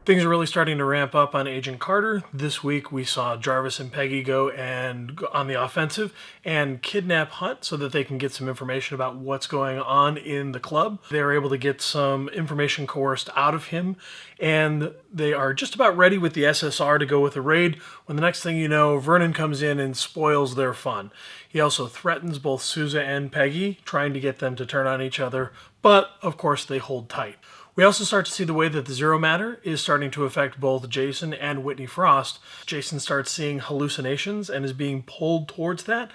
Things are really starting to ramp up on Agent Carter. This week we saw Jarvis and Peggy go on the offensive and kidnap Hunt so that they can get some information about what's going on in the club. They are able to get some information coerced out of him, and they are just about ready with the SSR to go with a raid when the next thing you know, Vernon comes in and spoils their fun. He also threatens both Sousa and Peggy, trying to get them to turn on each other, but of course they hold tight. We also start to see the way that the Zero Matter is starting to affect both Jason and Whitney Frost. Jason starts seeing hallucinations and is being pulled towards that,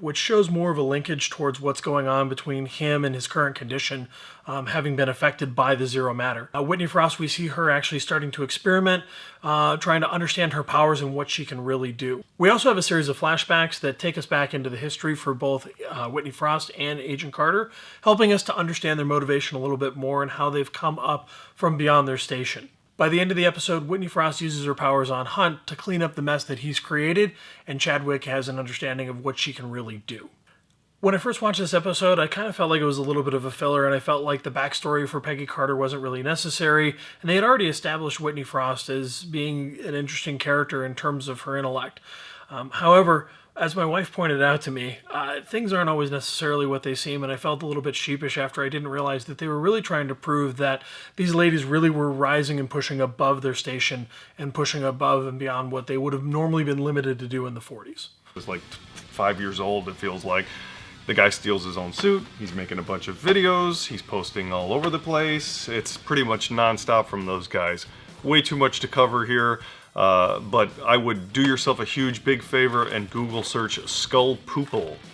which shows more of a linkage towards what's going on between him and his current condition, having been affected by the Zero Matter. Whitney Frost, we see her actually starting to experiment, trying to understand her powers and what she can really do. We also have a series of flashbacks that take us back into the history for both Whitney Frost and Agent Carter, helping us to understand their motivation a little bit more and how they've come up from beyond their station. By the end of the episode, Whitney Frost uses her powers on Hunt to clean up the mess that he's created, and Chadwick has an understanding of what she can really do. When I first watched this episode, I kind of felt like it was a little bit of a filler, and I felt like the backstory for Peggy Carter wasn't really necessary, and they had already established Whitney Frost as being an interesting character in terms of her intellect. However, as my wife pointed out to me, things aren't always necessarily what they seem, and I felt a little bit sheepish after I didn't realize that they were really trying to prove that these ladies really were rising and pushing above their station and pushing above and beyond what they would have normally been limited to do in the 40s. It's like 5 years old, it feels like. The guy steals his own suit, he's making a bunch of videos, he's posting all over the place. It's pretty much non-stop from those guys. Way too much to cover here, but I would do yourself a huge big favor and Google search Skull Poople.